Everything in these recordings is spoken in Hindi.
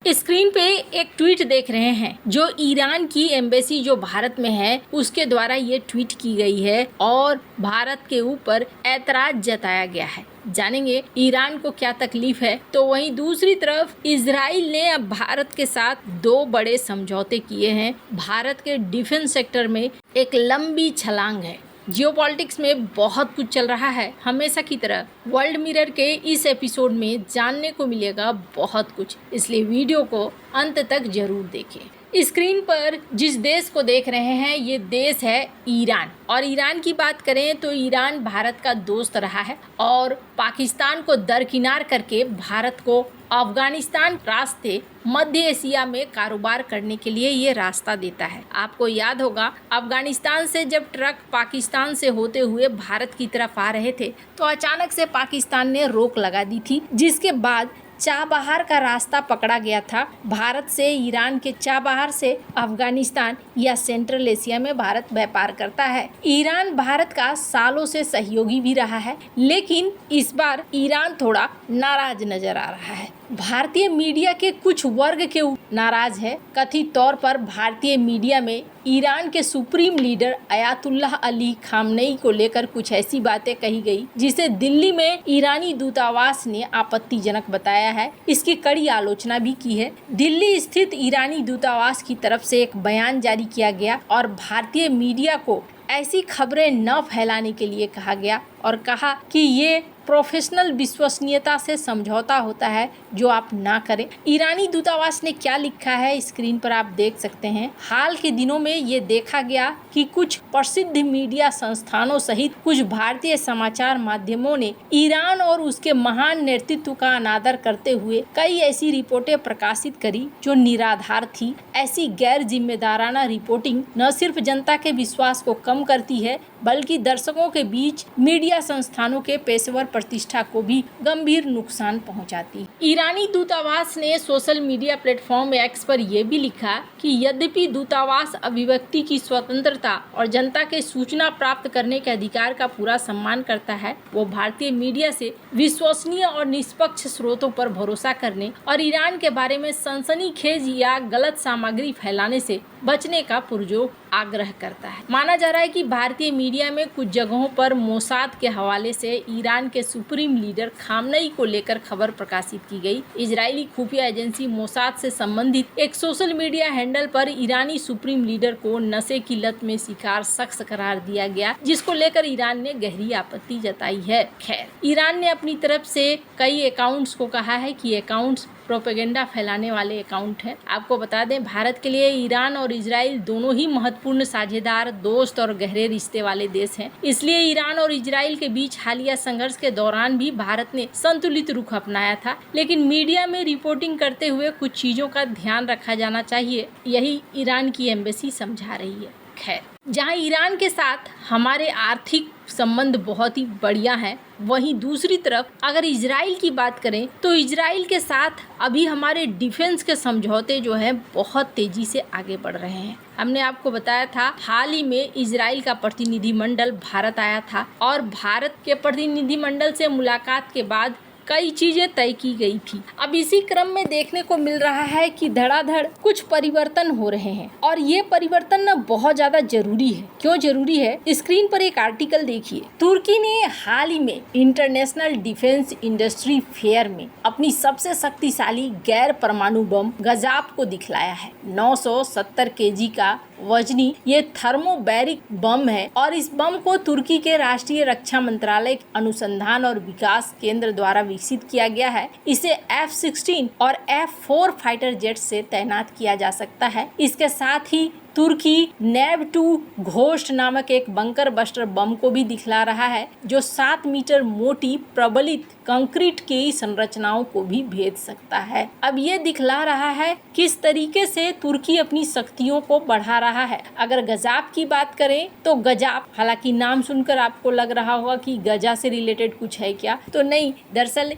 स्क्रीन पे एक ट्वीट देख रहे हैं जो ईरान की एम्बेसी जो भारत में है उसके द्वारा ये ट्वीट की गई है और भारत के ऊपर ऐतराज जताया गया है। जानेंगे ईरान को क्या तकलीफ है। तो वहीं दूसरी तरफ इजराइल ने अब भारत के साथ दो बड़े समझौते किए हैं। भारत के डिफेंस सेक्टर में एक लंबी छलांग है। जियोपॉलिटिक्स में बहुत कुछ चल रहा है। हमेशा की तरह वर्ल्ड मिरर के इस एपिसोड में जानने को मिलेगा बहुत कुछ, इसलिए वीडियो को अंत तक जरूर देखें। स्क्रीन पर जिस देश को देख रहे हैं ये देश है ईरान। और ईरान की बात करें तो ईरान भारत का दोस्त रहा है और पाकिस्तान को दरकिनार करके भारत को अफगानिस्तान रास्ते मध्य एशिया में कारोबार करने के लिए ये रास्ता देता है। आपको याद होगा अफगानिस्तान से जब ट्रक पाकिस्तान से होते हुए भारत की तरफ आ रहे थे तो अचानक से पाकिस्तान ने रोक लगा दी थी, जिसके बाद चाबहार का रास्ता पकड़ा गया था। भारत से ईरान के चाबहार से अफगानिस्तान या सेंट्रल एशिया में भारत व्यापार करता है। ईरान भारत का सालों से सहयोगी भी रहा है, लेकिन इस बार ईरान थोड़ा नाराज नजर आ रहा है। भारतीय मीडिया के कुछ वर्ग के नाराज है। कथित तौर पर भारतीय मीडिया में ईरान के supreme leader Ayatollah Ali Khamenei को लेकर कुछ ऐसी बातें कही गई जिसे दिल्ली में ईरानी दूतावास ने आपत्तिजनक बताया है। इसकी कड़ी आलोचना भी की है। दिल्ली स्थित ईरानी दूतावास की तरफ से एक बयान जारी किया गया और भारतीय मीडिया को ऐसी खबरें न फैलाने के लिए कहा गया और कहा कि ये प्रोफेशनल विश्वसनीयता से समझौता होता है जो आप ना करें। ईरानी दूतावास ने क्या लिखा है स्क्रीन पर आप देख सकते हैं। हाल के दिनों में ये देखा गया कि कुछ प्रसिद्ध मीडिया संस्थानों सहित कुछ भारतीय समाचार माध्यमों ने ईरान और उसके महान नेतृत्व का अनादर करते हुए कई ऐसी रिपोर्टें प्रकाशित करी जो निराधार थी। ऐसी गैर जिम्मेदाराना रिपोर्टिंग न सिर्फ जनता के विश्वास को कम करती है बल्कि दर्शकों के बीच मीडिया संस्थानों के पेशेवर प्रतिष्ठा को भी गंभीर नुकसान पहुंचाती। ईरानी दूतावास ने सोशल मीडिया प्लेटफॉर्म एक्स पर यह भी लिखा कि यद्यपि दूतावास अभिव्यक्ति की स्वतंत्रता और जनता के सूचना प्राप्त करने के अधिकार का पूरा सम्मान करता है, वो भारतीय मीडिया से विश्वसनीय और निष्पक्ष स्रोतों पर भरोसा करने और ईरान के बारे में सनसनीखेज या गलत सामग्री फैलाने से बचने का पुरजोर आग्रह करता है। माना जा रहा है कि भारतीय मीडिया में कुछ जगहों पर मोसाद के हवाले से ईरान के सुप्रीम लीडर खामनेई को लेकर खबर प्रकाशित की गई। इजरायली खुफिया एजेंसी मोसाद से संबंधित एक सोशल मीडिया हैंडल पर ईरानी सुप्रीम लीडर को नशे की लत में शिकार शख्स करार दिया गया, जिसको लेकर ईरान ने गहरी आपत्ति जताई है। खैर, ईरान ने अपनी तरफ से कई अकाउंट्स को कहा है कि अकाउंट्स प्रोपेगेंडा फैलाने वाले अकाउंट है। आपको बता दें भारत के लिए ईरान और इजराइल दोनों ही महत्वपूर्ण साझेदार, दोस्त और गहरे रिश्ते वाले देश हैं। इसलिए ईरान और इजराइल के बीच हालिया संघर्ष के दौरान भी भारत ने संतुलित रुख अपनाया था, लेकिन मीडिया में रिपोर्टिंग करते हुए कुछ चीजों का ध्यान रखा जाना चाहिए। यही ईरान की एम्बेसी समझा रही है। खैर, जहां ईरान के साथ हमारे आर्थिक संबंध बहुत ही बढ़िया हैं, वहीं दूसरी तरफ अगर इजराइल की बात करें तो इजराइल के साथ अभी हमारे डिफेंस के समझौते जो हैं बहुत तेजी से आगे बढ़ रहे हैं। हमने आपको बताया था हाल ही में इजराइल का प्रतिनिधिमंडल भारत आया था और भारत के प्रतिनिधिमंडल से मुलाकात के बाद कई चीजें तय की गई थी। अब इसी क्रम में देखने को मिल रहा है कि धड़ाधड़ कुछ परिवर्तन हो रहे हैं और ये परिवर्तन ना बहुत ज्यादा जरूरी है। क्यों जरूरी है? स्क्रीन पर एक आर्टिकल देखिए। तुर्की ने हाल ही में इंटरनेशनल डिफेंस इंडस्ट्री फेयर में अपनी सबसे शक्तिशाली गैर परमाणु बम गजाब को दिखलाया है। 970 केजी का वजनी ये थर्मोबैरिक बम है और इस बम को तुर्की के राष्ट्रीय रक्षा मंत्रालय अनुसंधान और विकास केंद्र द्वारा विकसित किया गया है। इसे F-16 और F-4 फाइटर जेट से तैनात किया जा सकता है। इसके साथ ही तुर्की नेव-2 घोस्ट नामक एक बंकर बस्टर बम को भी दिखला रहा है जो 7 मीटर मोटी प्रबलित कंक्रीट की संरचनाओं को भी भेद सकता है। अब ये दिखला रहा है किस तरीके से तुर्की अपनी शक्तियों को बढ़ा रहा है। अगर गजाब की बात करें तो गजाब, हालांकि नाम सुनकर आपको लग रहा होगा कि गजा से रिलेटेड कुछ है क्या, तो नहीं, दरअसल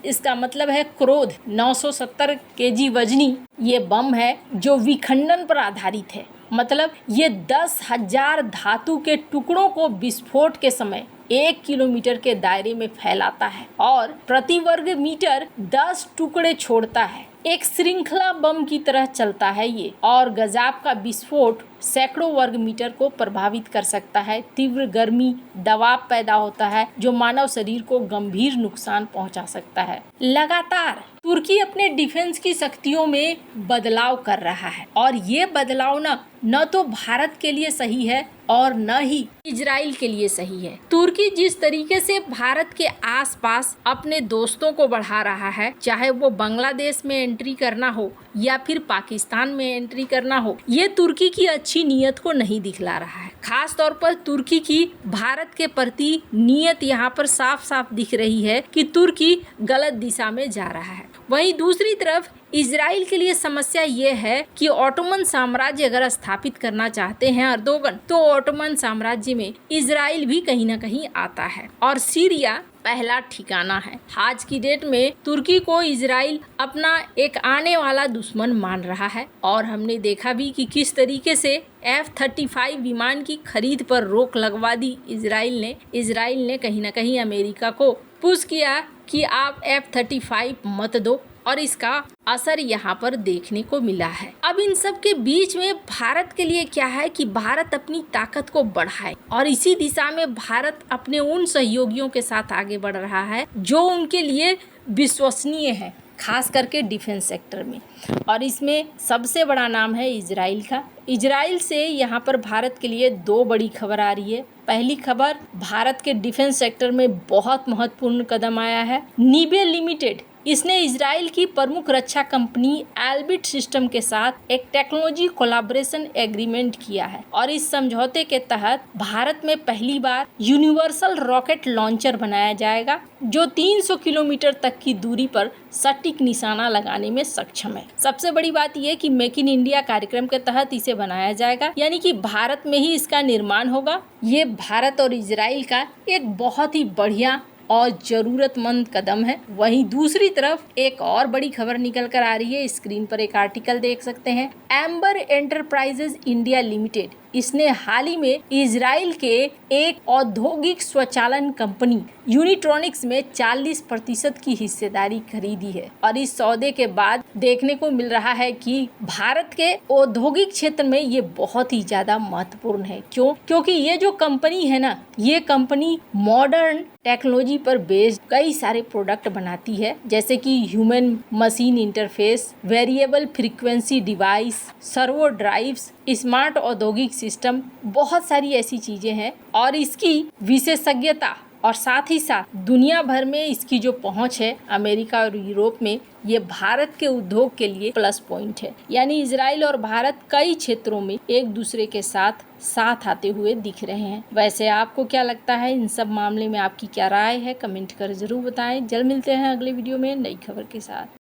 इसका मतलब है क्रोध। 970 केजी वजनी ये बम है जो विखंडन पर आधारित है। मतलब ये 10,000 धातु के टुकड़ों को विस्फोट के समय 1 किलोमीटर के दायरे में फैलाता है और प्रति वर्ग मीटर 10 टुकड़े छोड़ता है। एक श्रृंखला बम की तरह चलता है ये, और गजाब का विस्फोट सैकड़ों वर्ग मीटर को प्रभावित कर सकता है। तीव्र गर्मी, दबाव पैदा होता है जो मानव शरीर को गंभीर नुकसान पहुंचा सकता है। लगातार तुर्की अपने डिफेंस की शक्तियों में बदलाव कर रहा है, और ये बदलाव न तो भारत के लिए सही है और न ही इजराइल के लिए सही है। तुर्की जिस तरीके से भारत के आसपास अपने दोस्तों को बढ़ा रहा है, चाहे वो बांग्लादेश में एंट्री करना हो या फिर पाकिस्तान में एंट्री करना हो, ये तुर्की की अच्छी नीयत को नहीं दिखला रहा है। खास तौर पर तुर्की की भारत के प्रति नीयत यहाँ पर साफ साफ दिख रही है कि तुर्की गलत दिशा में जा रहा है। वहीं दूसरी तरफ इजराइल के लिए समस्या ये है कि ऑटोमन साम्राज्य अगर स्थापित करना चाहते हैं अर्दोगन, तो ऑटोमन साम्राज्य में इजराइल भी कहीं ना कहीं आता है, और सीरिया पहला ठिकाना है। आज की डेट में तुर्की को इजराइल अपना एक आने वाला दुश्मन मान रहा है, और हमने देखा भी कि किस तरीके से F-35 विमान की खरीद पर रोक लगवा दी इजराइल ने कहीं ना कहीं अमेरिका को पुश किया कि आप F-35 मत दो, और इसका असर यहाँ पर देखने को मिला है। अब इन सब के बीच में भारत के लिए क्या है कि भारत अपनी ताकत को बढ़ाए, और इसी दिशा में भारत अपने उन सहयोगियों के साथ आगे बढ़ रहा है जो उनके लिए विश्वसनीय है, खास करके डिफेंस सेक्टर में। और इसमें सबसे बड़ा नाम है इजराइल का। इजराइल से यहाँ पर भारत के लिए दो बड़ी खबर आ रही है। पहली खबर, भारत के डिफेंस सेक्टर में बहुत महत्वपूर्ण कदम आया है। नीबे लिमिटेड, इसने इजराइल की प्रमुख रक्षा कंपनी एल्बिट सिस्टम के साथ एक टेक्नोलॉजी कोलैबोरेशन एग्रीमेंट किया है, और इस समझौते के तहत भारत में पहली बार यूनिवर्सल रॉकेट लॉन्चर बनाया जाएगा जो 300 किलोमीटर तक की दूरी पर सटीक निशाना लगाने में सक्षम है। सबसे बड़ी बात यह कि मेक इन इंडिया कार्यक्रम के तहत इसे बनाया जाएगा, यानी कि भारत में ही इसका निर्माण होगा। ये भारत और इजराइल का एक बहुत ही बढ़िया और जरूरतमंद कदम है। वहीं दूसरी तरफ एक और बड़ी खबर निकल कर आ रही है। स्क्रीन पर एक आर्टिकल देख सकते हैं। एम्बर एंटरप्राइजेज इंडिया लिमिटेड, इसने हाल ही में इजराइल के एक औद्योगिक स्वचालन कंपनी यूनिट्रॉनिक्स में 40% की हिस्सेदारी खरीदी है, और इस सौदे के बाद देखने को मिल रहा है कि भारत के औद्योगिक क्षेत्र में ये बहुत ही ज्यादा महत्वपूर्ण है। क्यों? क्योंकि ये जो कंपनी है ना, ये कंपनी मॉडर्न टेक्नोलॉजी पर बेस्ड कई सारे प्रोडक्ट बनाती है, जैसे कि human machine interface, variable frequency device, servo drives, smart औद्योगिक सिस्टम, बहुत सारी ऐसी चीजें हैं। और इसकी विशेषज्ञता और साथ ही साथ दुनिया भर में इसकी जो पहुंच है अमेरिका और यूरोप में, ये भारत के उद्योग के लिए प्लस पॉइंट है। यानी इजराइल और भारत कई क्षेत्रों में एक दूसरे के साथ आते हुए दिख रहे हैं। वैसे आपको क्या लगता है इन सब मामले में, आपकी क्या राय है? कमेंट कर जरूर बताएं। जल्द मिलते हैं अगले वीडियो में नई खबर के साथ।